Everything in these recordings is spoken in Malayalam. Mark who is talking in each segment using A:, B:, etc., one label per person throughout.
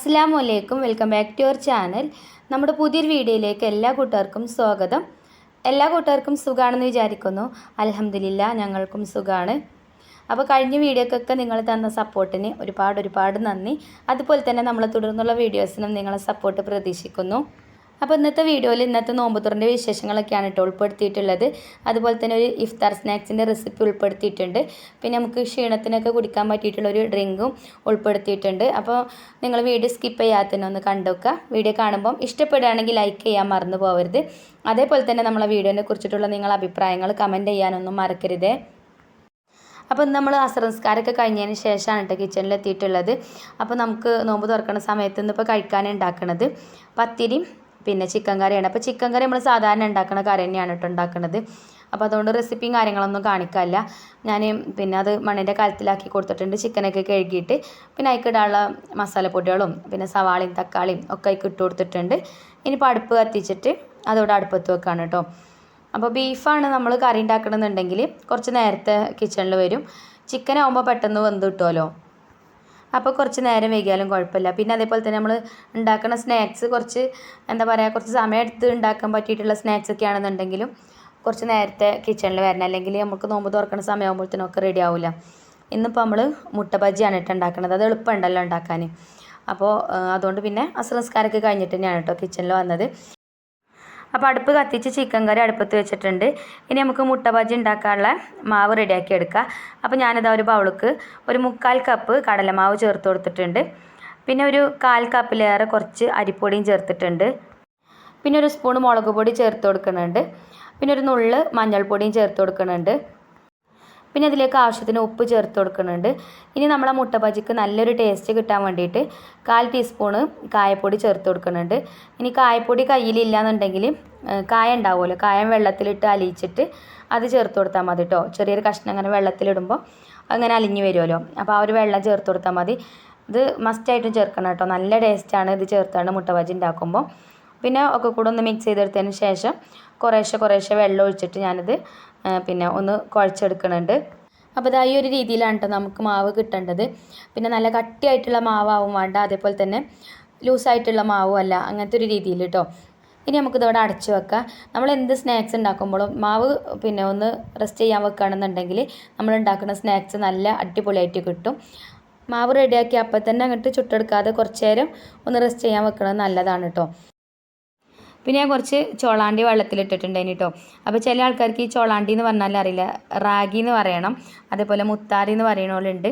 A: അസ്സലാമു അലൈക്കും. Welcome back to your channel. നമ്മുടെ പുതിയൊരു വീഡിയോയിലേക്ക് എല്ലാ കൂട്ടുകാർക്കും സ്വാഗതം. എല്ലാ കൂട്ടുകാർക്കും സുഖമാണെന്ന് വിചാരിക്കുന്നു. അൽഹംദുലില്ലാ ഞങ്ങൾക്കും സുഖമാണ്. അപ്പോൾ കഴിഞ്ഞ വീഡിയോക്കൊക്കെ നിങ്ങൾ തന്ന സപ്പോർട്ടിന് ഒരുപാട് നന്ദി. അതുപോലെ തന്നെ നമ്മൾ തുടർന്നുള്ള വീഡിയോസിനും നിങ്ങളെ സപ്പോർട്ട് പ്രതീക്ഷിക്കുന്നു. അപ്പോൾ ഇന്നത്തെ വീഡിയോയിൽ ഇന്നത്തെ നോമ്പ് തുറൻ്റെ വിശേഷങ്ങളൊക്കെയാണ് ഉൾപ്പെടുത്തിയിട്ടുള്ളത്. അതുപോലെ തന്നെ ഒരു ഇഫ്താർ സ്നാക്സിൻ്റെ റെസിപ്പി ഉൾപ്പെടുത്തിയിട്ടുണ്ട്. പിന്നെ നമുക്ക് ക്ഷീണത്തിനൊക്കെ കുടിക്കാൻ പറ്റിയിട്ടുള്ളൊരു ഡ്രിങ്കും ഉൾപ്പെടുത്തിയിട്ടുണ്ട്. അപ്പോൾ നിങ്ങൾ വീഡിയോ സ്കിപ്പ് ചെയ്യാത്തതിനെ ഒന്ന് കണ്ടുവെക്കുക. വീഡിയോ കാണുമ്പം ഇഷ്ടപ്പെടുകയാണെങ്കിൽ ലൈക്ക് ചെയ്യാൻ മറന്നു പോകരുത്. അതേപോലെ തന്നെ നമ്മളെ വീഡിയോനെ കുറിച്ചിട്ടുള്ള നിങ്ങളുടെ അഭിപ്രായങ്ങൾ കമൻറ്റ് ചെയ്യാനൊന്നും മറക്കരുതേ. അപ്പോൾ നമ്മൾ അസർ നിസ്കാരമൊക്കെ കഴിഞ്ഞതിന് ശേഷമാണ് കേട്ടോ കിച്ചണിലെത്തിയിട്ടുള്ളത്. അപ്പോൾ നമുക്ക് നോമ്പ് തുറക്കുന്ന സമയത്ത് ഇന്നിപ്പോൾ കഴിക്കാനുണ്ടാക്കുന്നത് പത്തിരിയും പിന്നെ ചിക്കൻ കറിയാണ്. അപ്പോൾ ചിക്കൻ കറി നമ്മൾ സാധാരണ ഉണ്ടാക്കുന്ന കറി തന്നെയാണ് കേട്ടോ ഉണ്ടാക്കുന്നത്. അപ്പോൾ അതുകൊണ്ട് റെസിപ്പിയും കാര്യങ്ങളൊന്നും കാണിക്കാനില്ല. ഞാൻ പിന്നെ അത് മണ്ണിൻ്റെ കലത്തിലാക്കി കൊടുത്തിട്ടുണ്ട്. ചിക്കനൊക്കെ കഴുകിയിട്ട് പിന്നെ അതിക്കിടാനുള്ള മസാലപ്പൊടികളും പിന്നെ സവാളയും തക്കാളിയും ഒക്കെ അതിൽ ഇട്ട് കൊടുത്തിട്ടുണ്ട്. ഇനിയിപ്പോൾ അടുപ്പ് കത്തിച്ചിട്ട് അതോടെ അടുപ്പത്ത് വെക്കാണ് കേട്ടോ. അപ്പോൾ ബീഫാണ് നമ്മൾ കറി ഉണ്ടാക്കണമെന്നുണ്ടെങ്കിൽ കുറച്ച് നേരത്തെ കിച്ചണിൽ വരും. ചിക്കൻ ആകുമ്പോൾ പെട്ടെന്ന് വെന്ത് കിട്ടുമല്ലോ. അപ്പോൾ കുറച്ച് നേരം വൈകിയാലും കുഴപ്പമില്ല. പിന്നെ അതേപോലെ തന്നെ നമ്മൾ ഉണ്ടാക്കുന്ന സ്നാക്സ് കുറച്ച് കുറച്ച് സമയം എടുത്ത് ഉണ്ടാക്കാൻ പറ്റിയിട്ടുള്ള സ്നാക്സ് ഒക്കെ ആണെന്നുണ്ടെങ്കിലും കുറച്ച് നേരത്തെ കിച്ചണിൽ വരണം. അല്ലെങ്കിൽ നമുക്ക് നോമ്പ് തുറക്കുന്ന സമയമാകുമ്പോഴത്തേനൊക്കെ റെഡി ആവില്ല. ഇന്നിപ്പോൾ നമ്മൾ മുട്ട ബജിയാണ് കേട്ടോ ഉണ്ടാക്കുന്നത്. അത് എളുപ്പമുണ്ടല്ലോ ഉണ്ടാക്കാൻ. അപ്പോൾ അതുകൊണ്ട് പിന്നെ അസർ നിസ്കാരമൊക്കെ കഴിഞ്ഞിട്ട് തന്നെയാണ് കേട്ടോ കിച്ചണിൽ വന്നത്. അപ്പോൾ അടുപ്പ് കത്തിച്ച് ചിക്കൻ കറി അടുപ്പത്ത് വെച്ചിട്ടുണ്ട്. ഇനി നമുക്ക് മുട്ട ബജി ഉണ്ടാക്കാനുള്ള മാവ് റെഡിയാക്കി എടുക്കുക. അപ്പോൾ ഞാനിതാ ഒരു ബൗൾക്ക് ഒരു 3/4 കപ്പ് കടലമാവ് ചേർത്ത് കൊടുത്തിട്ടുണ്ട്. പിന്നെ ഒരു 1/4 കപ്പിലേറെ കുറച്ച് അരിപ്പൊടിയും ചേർത്തിട്ടുണ്ട്. പിന്നെ ഒരു സ്പൂൺ മുളക് പൊടി ചേർത്ത് കൊടുക്കുന്നുണ്ട്. പിന്നെ ഒരു നുള്ള് മഞ്ഞൾപ്പൊടിയും ചേർത്ത് കൊടുക്കുന്നുണ്ട്. പിന്നെ അതിലേക്ക് ആവശ്യത്തിന് ഉപ്പ് ചേർത്ത് കൊടുക്കുന്നുണ്ട്. ഇനി നമ്മളെ മുട്ട ബജിക്ക് നല്ലൊരു ടേസ്റ്റ് കിട്ടാൻ വേണ്ടിയിട്ട് 1/4 ടീസ്പൂണ് കായപ്പൊടി ചേർത്ത് കൊടുക്കുന്നുണ്ട്. ഇനി കായപ്പൊടി കയ്യിലില്ല എന്നുണ്ടെങ്കിൽ കായ ഉണ്ടാവുമല്ലോ, കായം വെള്ളത്തിലിട്ട് അലിയിച്ചിട്ട് അത് ചേർത്ത് കൊടുത്താൽ മതി കേട്ടോ. ചെറിയൊരു കഷ്ണം അങ്ങനെ വെള്ളത്തിലിടുമ്പോൾ അങ്ങനെ അലിഞ്ഞ് വരുമല്ലോ. അപ്പോൾ ആ ഒരു വെള്ളം ചേർത്ത് കൊടുത്താൽ മതി. ഇത് മസ്റ്റായിട്ടും ചേർക്കണം കേട്ടോ. നല്ല ടേസ്റ്റാണ് ഇത് ചേർത്താണ് മുട്ട ബജി ഉണ്ടാക്കുമ്പോൾ. പിന്നെ ഒക്കെ കൂടെ ഒന്ന് മിക്സ് ചെയ്തെടുത്തതിന് ശേഷം കുറേശ്ശെ വെള്ളം ഒഴിച്ചിട്ട് ഞാനിത് പിന്നെ ഒന്ന് കുഴച്ചെടുക്കുന്നുണ്ട്. അപ്പോൾ ഇതാ ഈ ഒരു രീതിയിലാണ് കേട്ടോ നമുക്ക് മാവ് കിട്ടേണ്ടത്. പിന്നെ നല്ല കട്ടിയായിട്ടുള്ള മാവാവും വേണ്ട, അതേപോലെ തന്നെ ലൂസായിട്ടുള്ള മാവും അല്ല, അങ്ങനത്തെ ഒരു രീതിയിൽ കേട്ടോ. ഇനി നമുക്കിതവിടെ അടച്ചു വെക്കാം. നമ്മൾ എന്ത് സ്നാക്സ് ഉണ്ടാക്കുമ്പോഴും മാവ് പിന്നെ ഒന്ന് റെസ്റ്റ് ചെയ്യാൻ വെക്കുകയാണെന്നുണ്ടെങ്കിൽ നമ്മൾ ഉണ്ടാക്കുന്ന സ്നാക്സ് നല്ല അടിപൊളിയായിട്ട് കിട്ടും. മാവ് റെഡിയാക്കി അപ്പം തന്നെ അങ്ങോട്ട് ചുട്ടെടുക്കാതെ കുറച്ച് നേരം ഒന്ന് റെസ്റ്റ് ചെയ്യാൻ വെക്കുന്നത് നല്ലതാണ് കേട്ടോ. പിന്നെ ഞാൻ കുറച്ച് ചോളാണ്ടി വെള്ളത്തിലിട്ടിട്ടുണ്ടായിന് കേട്ടോ. അപ്പോൾ ചില ആൾക്കാർക്ക് ഈ ചോളാണ്ടി എന്ന് പറഞ്ഞാൽ അറിയില്ല, റാഗി എന്ന് പറയണം, അതേപോലെ മുത്താറി എന്ന് പറയണോലുണ്ട്.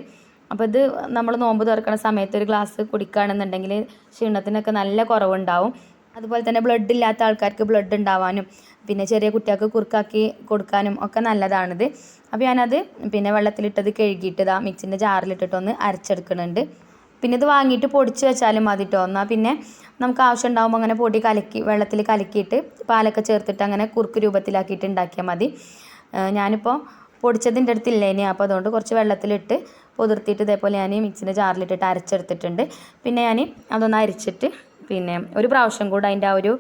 A: അപ്പോൾ ഇത് നമ്മൾ നോമ്പ് തുറക്കുന്ന സമയത്ത് ഒരു ഗ്ലാസ് കുടിക്കുകയാണെന്നുണ്ടെങ്കിൽ ക്ഷീണത്തിനൊക്കെ നല്ല കുറവുണ്ടാവും. അതുപോലെ തന്നെ ബ്ലഡ് ഇല്ലാത്ത ആൾക്കാർക്ക് ബ്ലഡ് ഉണ്ടാവാനും പിന്നെ ചെറിയ കുട്ടികൾക്ക് കുറുക്കാക്കി കൊടുക്കാനും ഒക്കെ നല്ലതാണിത്. അപ്പോൾ ഞാനത് പിന്നെ വെള്ളത്തിലിട്ടത് കഴുകിയിട്ട് ഇതാ മിക്സിൻ്റെ ജാറിലിട്ടിട്ടൊന്ന് അരച്ചെടുക്കുന്നുണ്ട്. പിന്നെ ഇത് വാങ്ങിയിട്ട് പൊടിച്ച് വെച്ചാലും മതി കേട്ടോ. എന്നാൽ പിന്നെ നമുക്ക് ആവശ്യം ഉണ്ടാകുമ്പോൾ അങ്ങനെ പൊടി വെള്ളത്തിൽ കലക്കിയിട്ട് പാലൊക്കെ ചേർത്തിട്ട് അങ്ങനെ കുറുക്ക് രൂപത്തിലാക്കിയിട്ട് ഉണ്ടാക്കിയാൽ മതി. ഞാനിപ്പോൾ പൊടിച്ചതിൻ്റെ അടുത്തില്ലേനി, അപ്പോൾ അതുകൊണ്ട് കുറച്ച് വെള്ളത്തിലിട്ട് പൊതിർത്തിയിട്ട് ഇതേപോലെ ഞാൻ മിക്സിൻ്റെ ജാറിലിട്ടിട്ട് അരച്ചെടുത്തിട്ടുണ്ട്. പിന്നെ ഞാൻ അതൊന്ന് അരിച്ചിട്ട് പിന്നെ ഒരു പ്രാവശ്യം കൂടെ അതിൻ്റെ ആ ഒരു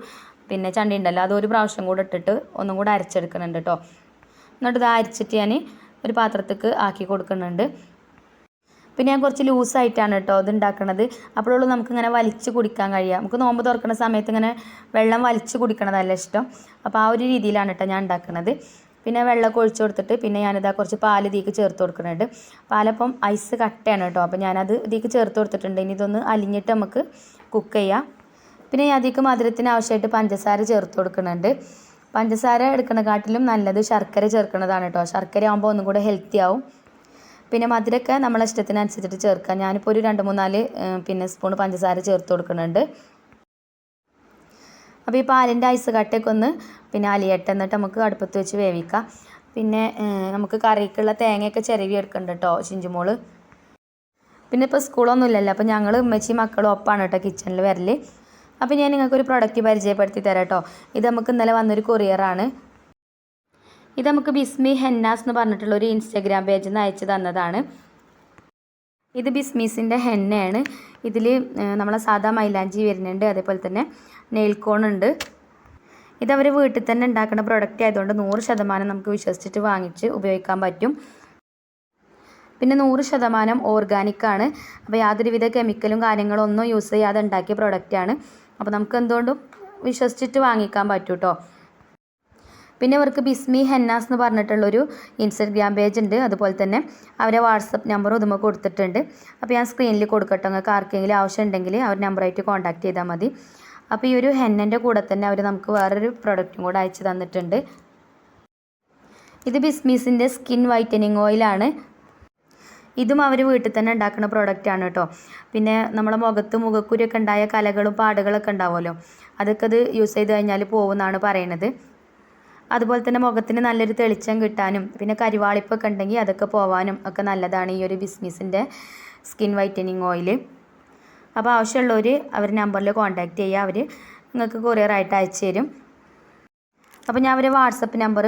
A: പിന്നെ ചണ്ടി ഉണ്ടല്ലോ അതൊരു പ്രാവശ്യം കൂടെ ഇട്ടിട്ട് ഒന്നും കൂടെ അരച്ചെടുക്കുന്നുണ്ട് കേട്ടോ. എന്നിട്ട് ഇത് അരിച്ചിട്ട് ഞാൻ ഒരു പാത്രത്തേക്ക് ആക്കി കൊടുക്കുന്നുണ്ട്. പിന്നെ ഞാൻ കുറച്ച് ലൂസായിട്ടാണ് കേട്ടോ ഇത് ഉണ്ടാക്കുന്നത്. അപ്പോഴുള്ളൂ നമുക്കിങ്ങനെ വലിച്ച് കുടിക്കാൻ കഴിയുക. നമുക്ക് നോമ്പ് തുറക്കുന്ന സമയത്ത് ഇങ്ങനെ വെള്ളം വലിച്ച് കുടിക്കണതല്ല ഇഷ്ടം. അപ്പോൾ ആ ഒരു രീതിയിലാണ് കേട്ടോ ഞാൻ ഉണ്ടാക്കുന്നത്. പിന്നെ വെള്ളമൊക്കെ ഒഴിച്ച് കൊടുത്തിട്ട് പിന്നെ ഞാനിതാ കുറച്ച് പാൽ ഇതിലേക്ക് ചേർത്ത് കൊടുക്കുന്നുണ്ട്. പാലപ്പം ഐസ് കട്ടയാണ് കേട്ടോ. അപ്പോൾ ഞാനത് ഇതിലേക്ക് ചേർത്ത് കൊടുത്തിട്ടുണ്ട്. ഇനി ഇതൊന്ന് അലിഞ്ഞിട്ട് നമുക്ക് കുക്ക് ചെയ്യാം. പിന്നെ ഞാൻ അതിലേക്ക് മധുരത്തിന് ആവശ്യമായിട്ട് പഞ്ചസാര ചേർത്ത് കൊടുക്കുന്നുണ്ട്. പഞ്ചസാര എടുക്കണക്കാട്ടിലും നല്ലത് ശർക്കര ചേർക്കുന്നതാണ് കേട്ടോ. ശർക്കര ആകുമ്പോൾ ഒന്നും കൂടെ ഹെൽത്തി ആവും. പിന്നെ മധുരമൊക്കെ നമ്മളെ ഇഷ്ടത്തിനനുസരിച്ചിട്ട് ചേർക്കാം. ഞാനിപ്പോൾ ഒരു 2-3-4 പിന്നെ സ്പൂൺ പഞ്ചസാര ചേർത്ത് കൊടുക്കുന്നുണ്ട്. അപ്പോൾ ഈ പാലിൻ്റെ ഐസ് കട്ടയൊക്കെ ഒന്ന് പിന്നെ അലിയട്ടെ, എന്നിട്ട് നമുക്ക് അടുപ്പത്ത് വെച്ച് വേവിക്കാം. പിന്നെ നമുക്ക് കറിക്കുള്ള തേങ്ങയൊക്കെ ചിരവി എടുക്കുന്നുണ്ട് കേട്ടോ ചിഞ്ചുമോള്. പിന്നെ ഇപ്പോൾ സ്കൂളൊന്നും ഇല്ലല്ലോ, അപ്പോൾ ഞങ്ങൾ ഉമ്മച്ചി മക്കളും ഒപ്പാണ് കേട്ടോ കിച്ചണിൽ വരൽ. അപ്പോൾ ഞാൻ നിങ്ങൾക്കൊരു പ്രൊഡക്റ്റ് പരിചയപ്പെടുത്തി തരാം കേട്ടോ. ഇത് നമുക്ക് ഇന്നലെ വന്നൊരു കൊറിയറാണ്. ഇത് നമുക്ക് ബിസ്മി ഹെന്നാസ് എന്ന് പറഞ്ഞിട്ടുള്ള ഒരു ഇൻസ്റ്റാഗ്രാം പേജിൽ നിന്ന് അയച്ചു തന്നതാണ്. ഇത് ബിസ്മീസിൻ്റെ ഹെന്നയാണ്. ഇതിൽ നമ്മളെ സാധാ മൈലാഞ്ചി വരുന്നുണ്ട്, അതേപോലെ തന്നെ നെയിൽ കോണുണ്ട്. ഇതവർ വീട്ടിൽ തന്നെ ഉണ്ടാക്കുന്ന പ്രൊഡക്റ്റ് ആയതുകൊണ്ട് 100% നമുക്ക് വിശ്വസിച്ചിട്ട് വാങ്ങിച്ച് ഉപയോഗിക്കാൻ പറ്റും. പിന്നെ 100% ഓർഗാനിക്കാണ്. അപ്പോൾ യാതൊരുവിധ കെമിക്കലും കാര്യങ്ങളും ഒന്നും യൂസ് ചെയ്യാതെ ഉണ്ടാക്കിയ പ്രൊഡക്റ്റാണ്. അപ്പോൾ നമുക്ക് എന്തുകൊണ്ടും വിശ്വസിച്ചിട്ട് വാങ്ങിക്കാൻ പറ്റും കേട്ടോ. പിന്നെ ഇവർക്ക് ബിസ്മി ഹെന്നാസ് എന്ന് പറഞ്ഞിട്ടുള്ളൊരു ഇൻസ്റ്റഗ്രാം പേജ് ഉണ്ട്. അതുപോലെ തന്നെ അവരെ വാട്സപ്പ് നമ്പറും ഇതുമ്പോൾ കൊടുത്തിട്ടുണ്ട്. അപ്പോൾ ഞാൻ സ്ക്രീനിൽ കൊടുക്കട്ടെ, നിങ്ങൾക്ക് ആർക്കെങ്കിലും ആവശ്യം ഉണ്ടെങ്കിൽ അവർ നമ്പറായിട്ട് കോൺടാക്ട് ചെയ്താൽ മതി. അപ്പോൾ ഈ ഒരു ഹെന്നൻ്റെ കൂടെ തന്നെ അവർ നമുക്ക് വേറൊരു പ്രൊഡക്റ്റും കൂടെ അയച്ചു തന്നിട്ടുണ്ട്. ഇത് ബിസ്മീസിൻ്റെ സ്കിൻ വൈറ്റനിങ് ഓയിലാണ്. ഇതും അവർ വീട്ടിൽ തന്നെ ഉണ്ടാക്കുന്ന പ്രൊഡക്റ്റാണ് കേട്ടോ. പിന്നെ നമ്മളെ മുഖത്ത് മുഖക്കുരിയൊക്കെ ഉണ്ടായ കലകളും പാടുകളൊക്കെ ഉണ്ടാവുമല്ലോ, അതൊക്കെ ഇത് യൂസ് ചെയ്ത് കഴിഞ്ഞാൽ പോകുമെന്നാണ് പറയുന്നത്. അതുപോലെ തന്നെ മുഖത്തിന് നല്ലൊരു തെളിച്ചം കിട്ടാനും പിന്നെ കരിവാളിപ്പൊക്കെ ഉണ്ടെങ്കിൽ അതൊക്കെ പോവാനും ഒക്കെ നല്ലതാണ് ഈ ഒരു ബിസ്മീസിൻ്റെ സ്കിൻ വൈറ്റനിങ് ഓയിൽ. അപ്പോൾ ആവശ്യമുള്ളവർ അവർ നമ്പറിൽ കോൺടാക്റ്റ് ചെയ്യുക, അവർ നിങ്ങൾക്ക് കൊറിയറായിട്ട് അയച്ചു തരും. അപ്പോൾ ഞാൻ അവരെ വാട്സപ്പ് നമ്പർ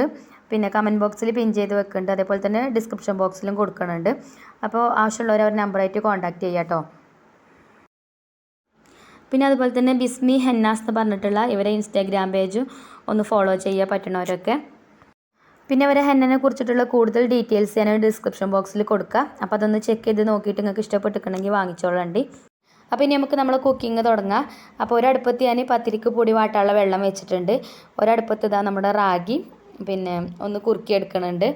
A: പിന്നെ കമൻറ്റ് ബോക്സിൽ പിൻ ചെയ്ത് വെക്കുന്നുണ്ട്, അതേപോലെ തന്നെ ഡിസ്ക്രിപ്ഷൻ ബോക്സിലും കൊടുക്കുന്നുണ്ട്. അപ്പോൾ ആവശ്യമുള്ളവർ അവർ നമ്പറായിട്ട് കോൺടാക്റ്റ് ചെയ്യുക കേട്ടോ. പിന്നെ അതുപോലെ തന്നെ ബിസ്മി ഹെന്നാസ് എന്ന് പറഞ്ഞിട്ടുള്ള ഇവരെ ഇൻസ്റ്റാഗ്രാം പേജും ഒന്ന് ഫോളോ ചെയ്യാൻ പറ്റുന്നവരൊക്കെ. പിന്നെ അവരെ ഹെന്നനെ കുറിച്ചിട്ടുള്ള കൂടുതൽ ഡീറ്റെയിൽസ് ഞാൻ ഡിസ്ക്രിപ്ഷൻ ബോക്സിൽ കൊടുക്കുക. അപ്പോൾ അതൊന്ന് ചെക്ക് ചെയ്ത് നോക്കിയിട്ട് നിങ്ങൾക്ക് ഇഷ്ടപ്പെട്ടിട്ടുണ്ടെങ്കിൽ വാങ്ങിച്ചോളണ്ടി. അപ്പോൾ ഇനി നമുക്ക് നമ്മൾ കുക്കിംഗ് തുടങ്ങാം. അപ്പോൾ ഒരടുപ്പത്ത് ഞാൻ പത്തിരിക്ക് പൊടി വാട്ടാനുള്ള വെള്ളം വെച്ചിട്ടുണ്ട്. ഒരടുപ്പത്ത് ഇതാ നമ്മുടെ റാഗി പിന്നെ ഒന്ന് കുറുക്കിയെടുക്കണുണ്ട്.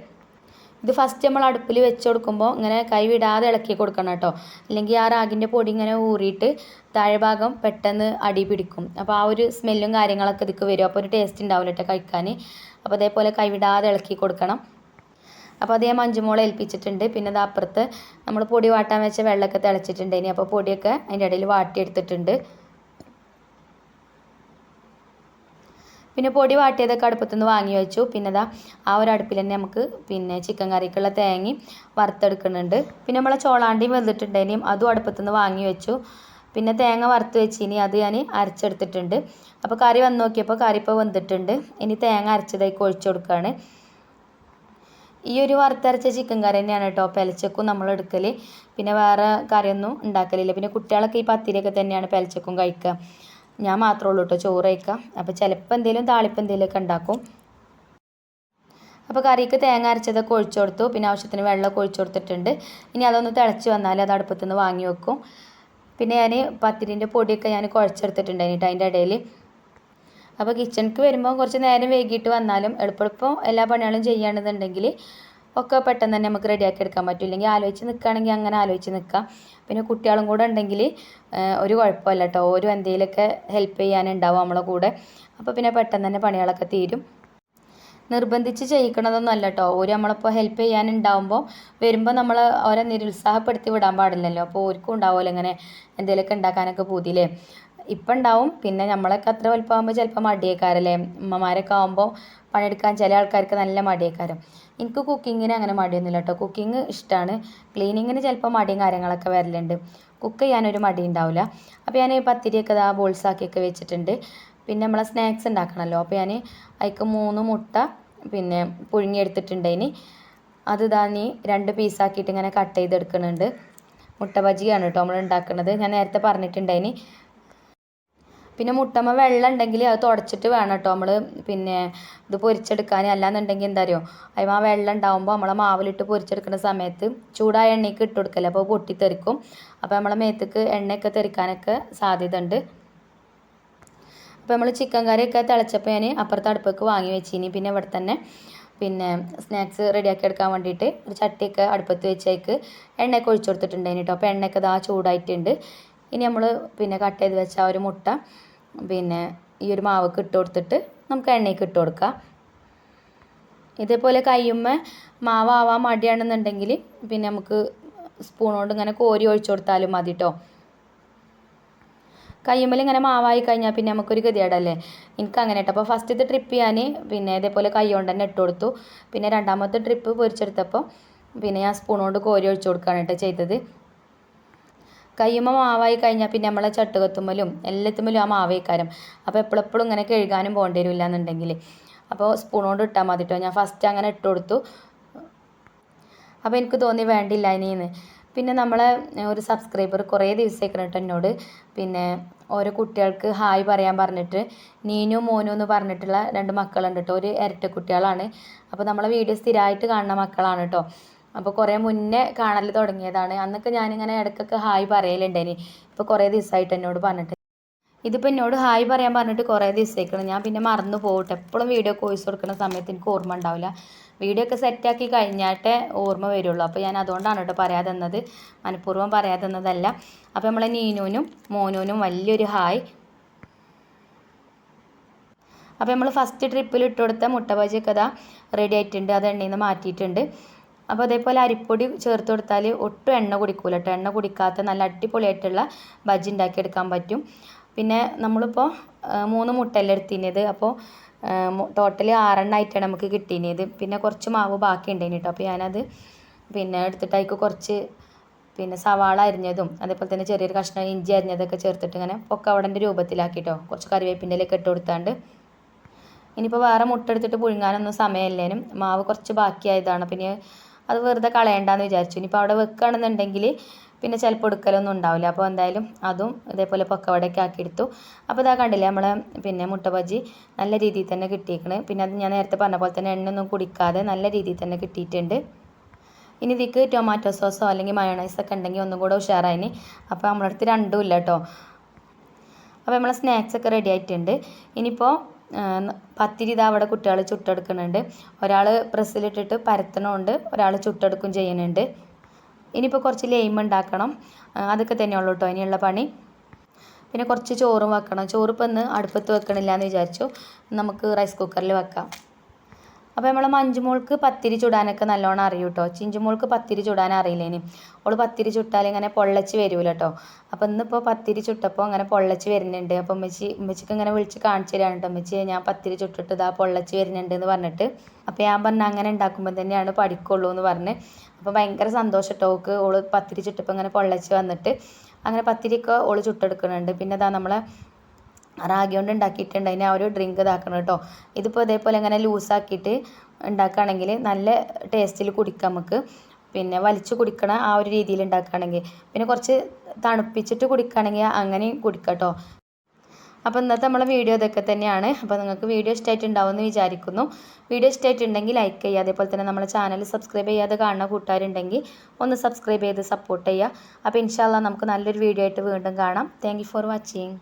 A: ഇത് ഫസ്റ്റ് നമ്മൾ അടുപ്പിൽ വെച്ച് കൊടുക്കുമ്പോൾ ഇങ്ങനെ കൈ വിടാതെ ഇളക്കി കൊടുക്കണം കേട്ടോ, അല്ലെങ്കിൽ ആ റാഗിൻ്റെ പൊടി ഇങ്ങനെ ഊറിയിട്ട് താഴെ ഭാഗം പെട്ടെന്ന് അടി പിടിക്കും. അപ്പോൾ ആ ഒരു സ്മെല്ലും കാര്യങ്ങളൊക്കെ ഇതിക്ക് വരും, അപ്പോൾ ഒരു ടേസ്റ്റ് ഉണ്ടാവില്ല കേട്ടോ കഴിക്കാൻ. അപ്പോൾ അതേപോലെ കൈ വിടാതെ ഇളക്കി കൊടുക്കണം. അപ്പോൾ അതേ മഞ്ചുമോളെ ഏൽപ്പിച്ചിട്ടുണ്ട്. പിന്നെ അത് അപ്പുറത്ത് നമ്മൾ പൊടി വാട്ടാൻ വെച്ച വെള്ളമൊക്കെ തിളച്ചിട്ടുണ്ട്. ഇനി അപ്പോൾ പൊടിയൊക്കെ അതിൻ്റെ ഇടയിൽ വാട്ടിയെടുത്തിട്ടുണ്ട്. പിന്നെ പൊടി വാട്ടിയതൊക്കെ അടുപ്പത്തുനിന്ന് വാങ്ങി വെച്ചു. പിന്നെ അതാ ആ ഒരു അടുപ്പിൽ തന്നെ നമുക്ക് പിന്നെ ചിക്കൻ കറിക്കുള്ള തേങ്ങയും വറുത്തെടുക്കുന്നുണ്ട്. പിന്നെ നമ്മളെ ചോളാണ്ടിയും വെന്തിട്ടുണ്ടേനും അതും അടുപ്പത്തുനിന്ന് വാങ്ങി വെച്ചു. പിന്നെ തേങ്ങ വറുത്ത് വെച്ചിനി അത് ഞാൻ അരച്ചെടുത്തിട്ടുണ്ട്. അപ്പോൾ കറി വന്ന് നോക്കിയപ്പോൾ കറി ഇപ്പോൾ വെന്തിട്ടുണ്ട്. ഇനി തേങ്ങ അരച്ചതായി ഒഴിച്ചു കൊടുക്കുകയാണ്. ഈ ഒരു വറുത്തരച്ച ചിക്കൻ കറി തന്നെയാണ് കേട്ടോ പെലച്ചക്കും നമ്മൾ എടുക്കൽ. പിന്നെ വേറെ കറിയൊന്നും ഉണ്ടാക്കലില്ല. പിന്നെ കുട്ടികളൊക്കെ ഈ പത്തിരിയൊക്കെ തന്നെയാണ് പെലച്ചക്കും കഴിക്കുക. ഞാൻ മാത്രമേ ഉള്ളൂ കേട്ടോ ചോറ് കഴിക്കാം. അപ്പോൾ ചിലപ്പോൾ എന്തെങ്കിലും താളിപ്പ് എന്തെങ്കിലുമൊക്കെ ഉണ്ടാക്കും. അപ്പോൾ കറിക്ക് തേങ്ങ അരച്ചതൊക്കെ ഒഴിച്ചു കൊടുത്തു. പിന്നെ ആവശ്യത്തിന് വെള്ളമൊക്കെ ഒഴിച്ചു കൊടുത്തിട്ടുണ്ട്. ഇനി അതൊന്ന് തിളച്ച് വന്നാൽ അത് അടുപ്പത്തുനിന്ന് വാങ്ങി വെക്കും. പിന്നെ ഞാൻ പത്തിരിൻ്റെ പൊടിയൊക്കെ ഞാൻ കുഴച്ചെടുത്തിട്ടുണ്ട് എന്നിട്ട് അതിൻ്റെ ഇടയിൽ. അപ്പോൾ കിച്ചണിക്ക് വരുമ്പോൾ കുറച്ച് നേരം വൈകിട്ട് വന്നാലും എളുപ്പം എല്ലാ പണികളും ചെയ്യുകയാണെന്നുണ്ടെങ്കിൽ ഒക്കെ പെട്ടെന്ന് തന്നെ നമുക്ക് റെഡിയാക്കി എടുക്കാൻ പറ്റും. ഇല്ലെങ്കിൽ ആലോചിച്ച് നിൽക്കുകയാണെങ്കിൽ അങ്ങനെ ആലോചിച്ച് നിൽക്കാം. പിന്നെ കുട്ടികളും കൂടെ ഉണ്ടെങ്കിൽ ഒരു കുഴപ്പമില്ല കേട്ടോ, ഒരു എന്തെങ്കിലുമൊക്കെ ഹെൽപ്പ് ചെയ്യാനുണ്ടാവും നമ്മളെ കൂടെ. അപ്പോൾ പിന്നെ പെട്ടെന്ന് തന്നെ പണികളൊക്കെ തീരും. നിർബന്ധിച്ച് ചെയ്യിക്കണതൊന്നും അല്ല കേട്ടോ. ഒരു നമ്മളിപ്പോൾ ഹെൽപ്പ് ചെയ്യാനുണ്ടാവുമ്പോൾ വരുമ്പോൾ നമ്മൾ അവരെ നിരുത്സാഹപ്പെടുത്തി വിടാൻ പാടില്ലല്ലോ. അപ്പോൾ ഓർക്കും ഉണ്ടാവുമല്ലോ ഇങ്ങനെ എന്തെങ്കിലുമൊക്കെ ഉണ്ടാക്കാനൊക്കെ പൂതിയില്ലേ. ഇപ്പം ഉണ്ടാവും. പിന്നെ നമ്മളൊക്കെ അത്ര വലുപ്പമാകുമ്പോൾ ചിലപ്പോൾ മടിയേക്കാരല്ലേ. ഉമ്മമാരൊക്കെ ആകുമ്പോൾ പണിയെടുക്കാൻ ചില ആൾക്കാർക്ക് നല്ല മടിയേക്കാരം. എനിക്ക് കുക്കിങ്ങിന് അങ്ങനെ മടിയൊന്നുമില്ല കേട്ടോ. കുക്കിംഗ് ഇഷ്ടമാണ്. ക്ലീനിങ്ങിന് ചിലപ്പോൾ മടിയും കാര്യങ്ങളൊക്കെ വരലുണ്ട്. കുക്ക് ചെയ്യാനൊരു മടി ഉണ്ടാവില്ല. അപ്പോൾ ഞാൻ പത്തിരിയൊക്കെ ഇതാ ബോൾസാക്കിയൊക്കെ വെച്ചിട്ടുണ്ട്. പിന്നെ നമ്മളെ സ്നാക്സ് ഉണ്ടാക്കണമല്ലോ. അപ്പോൾ ഞാൻ അതിക്ക് 3 മുട്ട പിന്നെ പുഴുങ്ങിയെടുത്തിട്ടുണ്ടേനി. അത് ഇതാ നീ 2 പീസാക്കിയിട്ട് ഇങ്ങനെ കട്ട് ചെയ്തെടുക്കുന്നുണ്ട്. മുട്ട ബജിയാണ് കേട്ടോ നമ്മൾ ഉണ്ടാക്കുന്നത്, ഞാൻ നേരത്തെ പറഞ്ഞിട്ടുണ്ടേനി. പിന്നെ മുട്ടമ്മ വെള്ളം ഉണ്ടെങ്കിൽ അത് തുടച്ചിട്ട് വേണം കേട്ടോ നമ്മൾ പിന്നെ ഇത് പൊരിച്ചെടുക്കാൻ. അല്ലാന്നുണ്ടെങ്കിൽ എന്താ അറിയോ, അതിന് ആ വെള്ളം ഉണ്ടാകുമ്പോൾ നമ്മളെ മാവിലിട്ട് പൊരിച്ചെടുക്കുന്ന സമയത്ത് ചൂടായ എണ്ണയ്ക്ക് ഇട്ട് കൊടുക്കല്ലേ, അപ്പോൾ പൊട്ടിത്തെറിക്കും. അപ്പോൾ നമ്മളെ മേത്തേക്ക് എണ്ണയൊക്കെ തെറിക്കാനൊക്കെ സാധ്യത ഉണ്ട്. അപ്പോൾ നമ്മൾ ചിക്കൻ കറിയൊക്കെ തിളച്ചപ്പോൾ ഞാൻ അപ്പുറത്തെ അടുപ്പൊക്കെ വാങ്ങി വെച്ചിനി. പിന്നെ ഇവിടെ തന്നെ പിന്നെ സ്നാക്സ് റെഡിയാക്കി എടുക്കാൻ വേണ്ടിയിട്ട് ഒരു ചട്ടിയൊക്കെ അടുപ്പത്ത് വെച്ചേക്ക് എണ്ണയൊക്കെ ഒഴിച്ചു കൊടുത്തിട്ടുണ്ടായിന് കേട്ടോ. അപ്പോൾ എണ്ണയൊക്കെ ഇതാ ചൂടായിട്ടുണ്ട്. ഇനി നമ്മൾ പിന്നെ കട്ട് ചെയ്ത് വെച്ച ആ ഒരു മുട്ട പിന്നെ ഈ ഒരു മാവൊക്കെ ഇട്ട് കൊടുത്തിട്ട് നമുക്ക് എണ്ണയ്ക്ക് ഇട്ട് കൊടുക്കാം. ഇതേപോലെ കയ്യുമ്മ മാവാവാൻ മടിയാണെന്നുണ്ടെങ്കിൽ പിന്നെ നമുക്ക് സ്പൂൺ കൊണ്ട് ഇങ്ങനെ കോരി ഒഴിച്ചു കൊടുത്താലും മതി കേട്ടോ. കയ്യുമ്മൽ ഇങ്ങനെ മാവായി കഴിഞ്ഞാൽ പിന്നെ നമുക്കൊരു ഗതികേടല്ലേ. എനിക്ക് അങ്ങനെ കേട്ടോ. അപ്പോൾ ഫസ്റ്റത്തെ ട്രിപ്പ് ഞാൻ പിന്നെ ഇതേപോലെ കൈ കൊണ്ട് തന്നെ ഇട്ട് കൊടുത്തു. പിന്നെ രണ്ടാമത്തെ ട്രിപ്പ് പൊരിച്ചെടുത്തപ്പോൾ പിന്നെ ഞാൻ സ്പൂൺ കൊണ്ട് കോരി ഒഴിച്ചു കൊടുക്കുകയാണ് കേട്ടോ ചെയ്തത്. കയ്യുമ്മ മാവായി കഴിഞ്ഞാൽ പിന്നെ നമ്മളെ ചട്ടുകത്തുമ്മലും എല്ലാത്തുമ്മലും ആ മാവേക്കാരം. അപ്പോൾ എപ്പോഴെപ്പോഴും ഇങ്ങനെ കഴുകാനും പോകേണ്ടി വരില്ല എന്നുണ്ടെങ്കിൽ അപ്പോൾ സ്പൂൺ കൊണ്ട് ഇട്ടാൽ മതി കേട്ടോ. ഞാൻ ഫസ്റ്റ് അങ്ങനെ ഇട്ട് കൊടുത്തു. അപ്പോൾ എനിക്ക് തോന്നി വേണ്ടില്ല ഇനിന്ന്. പിന്നെ നമ്മളെ ഒരു സബ്സ്ക്രൈബർ കുറേ ദിവസമായിക്കണം കേട്ടോ എന്നോട് പിന്നെ ഓരോ കുട്ടികൾക്ക് ഹായ് പറയാൻ പറഞ്ഞിട്ട്. നീനു മോനു എന്ന് പറഞ്ഞിട്ടുള്ള 2 മക്കളുണ്ട് കേട്ടോ. ഒരു ഇരട്ട കുട്ടികളാണ്. അപ്പോൾ നമ്മളെ വീഡിയോ സ്ഥിരമായിട്ട് കാണുന്ന മക്കളാണ് കേട്ടോ. അപ്പോൾ കുറേ മുന്നേ കാണൽ തുടങ്ങിയതാണ്. അന്നൊക്കെ ഞാനിങ്ങനെ ഇടയ്ക്കൊക്കെ ഹായ് പറയലുണ്ടേനി. ഇപ്പോൾ കുറേ ദിവസമായിട്ട് എന്നോട് പറഞ്ഞിട്ട്. ഇതിപ്പോൾ എന്നോട് ഹായ് പറയാൻ പറഞ്ഞിട്ട് കുറേ ദിവസമായിക്കണം. ഞാൻ പിന്നെ മറന്നു പോകട്ടെ. എപ്പോഴും വീഡിയോ വോയിസ് കൊടുക്കുന്ന സമയത്ത് എനിക്ക് ഓർമ്മ ഉണ്ടാവില്ല. വീഡിയോ ഒക്കെ സെറ്റാക്കി കഴിഞ്ഞാട്ടേ ഓർമ്മ വരുള്ളൂ. അപ്പോൾ ഞാൻ അതുകൊണ്ടാണ് കേട്ടോ പറയാതെന്നത്, മനഃപൂർവ്വം പറയാതെന്നതല്ല. അപ്പോൾ നമ്മളെ നീനൂനും മോനൂനും വലിയൊരു ഹായ്. അപ്പോൾ നമ്മൾ ഫസ്റ്റ് ട്രിപ്പിൽ ഇട്ട് കൊടുത്ത മുട്ട ബജിയൊക്കെ ഇതാ റെഡി ആയിട്ടുണ്ട്. അത് എണ്ണയിൽ നിന്ന് മാറ്റിയിട്ടുണ്ട്. അപ്പോൾ അതേപോലെ അരിപ്പൊടി ചേർത്ത് കൊടുത്താൽ ഒട്ടും എണ്ണ കുടിക്കൂല കേട്ടോ. എണ്ണ കുടിക്കാത്ത നല്ല അടിപൊളിയായിട്ടുള്ള ബജി ഉണ്ടാക്കിയെടുക്കാൻ പറ്റും. പിന്നെ നമ്മളിപ്പോൾ 3 മുട്ടയല്ലേ എടുത്തിനത്. അപ്പോൾ ടോട്ടൽ 6 ആയിട്ടാണ് നമുക്ക് കിട്ടിയത്. പിന്നെ കുറച്ച് മാവ് ബാക്കി ഉണ്ടായിന് കേട്ടോ. അപ്പോൾ ഞാനത് പിന്നെ എടുത്തിട്ട് കുറച്ച് പിന്നെ സവാള അരിഞ്ഞതും അതേപോലെ തന്നെ ചെറിയൊരു കഷ്ണം ഇഞ്ചി അരിഞ്ഞതൊക്കെ ചേർത്തിട്ട് ഇങ്ങനെ പൊക്കവടൻ്റെ രൂപത്തിലാക്കിട്ടോ കുറച്ച് കറിവേപ്പിൻ്റെ ഇലയൊക്കെ ഇട്ട് കൊടുത്താണ്ട്. ഇനിയിപ്പോൾ വേറെ മുട്ട എടുത്തിട്ട് പുഴുങ്ങാനൊന്നും സമയമില്ലേനും മാവ് കുറച്ച് ബാക്കിയായതാണ്. പിന്നെ അത് വെറുതെ കളയണ്ടെന്ന് വിചാരിച്ചു. ഇനിയിപ്പോൾ അവിടെ വെക്കുകയാണെന്നുണ്ടെങ്കിൽ പിന്നെ ചിലപ്പോൾ എടുക്കലൊന്നും ഉണ്ടാവില്ല. അപ്പോൾ എന്തായാലും അതും ഇതേപോലെ പൊക്കവടയൊക്കെ ആക്കിയെടുത്തു. അപ്പോൾ ഇതാ കണ്ടില്ലേ നമ്മളെ പിന്നെ മുട്ട ബജി നല്ല രീതിയിൽ തന്നെ കിട്ടിയിരിക്കണ്. പിന്നെ അത് ഞാൻ നേരത്തെ പറഞ്ഞ പോലെ തന്നെ എണ്ണയൊന്നും കുടിക്കാതെ നല്ല രീതിയിൽ തന്നെ കിട്ടിയിട്ടുണ്ട്. ഇനി ഇതിക്ക് ടൊമാറ്റോ സോസോ അല്ലെങ്കിൽ മയോണൈസൊക്കെ ഉണ്ടെങ്കിൽ ഒന്നും കൂടെ ഉഷാറായിന്. അപ്പോൾ നമ്മളെ അടുത്ത് രണ്ടും ഇല്ല കേട്ടോ. അപ്പോൾ നമ്മളെ സ്നാക്സൊക്കെ റെഡി ആയിട്ടുണ്ട്. ഇനിയിപ്പോൾ പത്തിരി ഇതാ അവിടെ കുട്ടികൾ ചുട്ടെടുക്കുന്നുണ്ട്. ഒരാൾ പ്രസ്സിലിട്ടിട്ട് പരത്തണമുണ്ട്, ഒരാൾ ചുട്ടെടുക്കും ചെയ്യുന്നുണ്ട്. ഇനിയിപ്പോൾ കുറച്ച് ലൈം ഉണ്ടാക്കണം. അതൊക്കെ തന്നെയുള്ളൂ കേട്ടോ ഇനിയുള്ള പണി. പിന്നെ കുറച്ച് ചോറും വെക്കണം. ചോറ് ഇപ്പോൾ ഇന്ന് അടുപ്പത്ത് വെക്കണില്ല എന്ന് വിചാരിച്ചു, നമുക്ക് റൈസ് കുക്കറിൽ വെക്കാം. അപ്പോൾ നമ്മളെ മഞ്ജുമോൾക്ക് പത്തിരി ചുടാനൊക്കെ നല്ലോണം അറിയും കേട്ടോ. ചിഞ്ചുമോൾക്ക് പത്തിരി ചുടാൻ അറിയില്ലേനി. അവൾ പത്തിരി ചുട്ടാൽ ഇങ്ങനെ പൊള്ളച്ച് വരൂല കേട്ടോ. അപ്പോൾ ഇന്നിപ്പോൾ പത്തിരി ചുട്ടപ്പോൾ അങ്ങനെ പൊള്ളച്ച് വരുന്നുണ്ട്. അപ്പോൾ ഉമ്മച്ചിക്ക് ഇങ്ങനെ വിളിച്ച് കാണിച്ചു തരാണ് കേട്ടോ. ഉമ്മച്ചി ഞാൻ പത്തിരി ചുട്ടിട്ട് ഇതാ പൊള്ളച്ച് വരുന്നുണ്ട് എന്ന് പറഞ്ഞിട്ട്. അപ്പോൾ ഞാൻ പറഞ്ഞു അങ്ങനെ ഉണ്ടാക്കുമ്പോൾ തന്നെയാണ് പഠിക്കുള്ളൂ എന്ന് പറഞ്ഞ്. അപ്പോൾ ഭയങ്കര സന്തോഷം കേട്ടോ. ഓള് പത്തിരി ചുട്ടപ്പോൾ ഇങ്ങനെ പൊള്ളച്ച് വന്നിട്ട് അങ്ങനെ പത്തിരിയൊക്കെ ഓള് ചുട്ടെടുക്കുന്നുണ്ട്. പിന്നെ അതാ നമ്മളെ റാഗി കൊണ്ട് ഉണ്ടാക്കിയിട്ടുണ്ട്. അതിന് ആ ഒരു ഡ്രിങ്ക് ഇതാക്കണം കേട്ടോ. ഇതിപ്പോൾ ഇതേപോലെ ഇങ്ങനെ ലൂസാക്കിയിട്ട് ഉണ്ടാക്കുകയാണെങ്കിൽ നല്ല ടേസ്റ്റിൽ കുടിക്കാം നമുക്ക്. പിന്നെ വലിച്ചു കുടിക്കണ ആ ഒരു രീതിയിൽ ഉണ്ടാക്കുകയാണെങ്കിൽ, പിന്നെ കുറച്ച് തണുപ്പിച്ചിട്ട് കുടിക്കുകയാണെങ്കിൽ അങ്ങനെയും കുടിക്കാം കേട്ടോ. അപ്പോൾ ഇന്നത്തെ നമ്മളെ വീഡിയോ ഇതൊക്കെ തന്നെയാണ്. അപ്പോൾ നിങ്ങൾക്ക് വീഡിയോ ഇഷ്ടമായിട്ടുണ്ടാവുമെന്ന് വിചാരിക്കുന്നു. വീഡിയോ ഇഷ്ടമായിട്ടുണ്ടെങ്കിൽ ലൈക്ക് ചെയ്യുക. അതേപോലെ തന്നെ നമ്മളെ ചാനൽ സബ്സ്ക്രൈബ് ചെയ്യാതെ കാണുന്ന കൂട്ടുകാരുണ്ടെങ്കിൽ ഒന്ന് സബ്സ്ക്രൈബ് ചെയ്ത് സപ്പോർട്ട് ചെയ്യുക. അപ്പോൾ ഇൻഷാ അല്ലാഹ് നമുക്ക് നല്ലൊരു വീഡിയോ ആയിട്ട് വീണ്ടും കാണാം. Thank you for watching.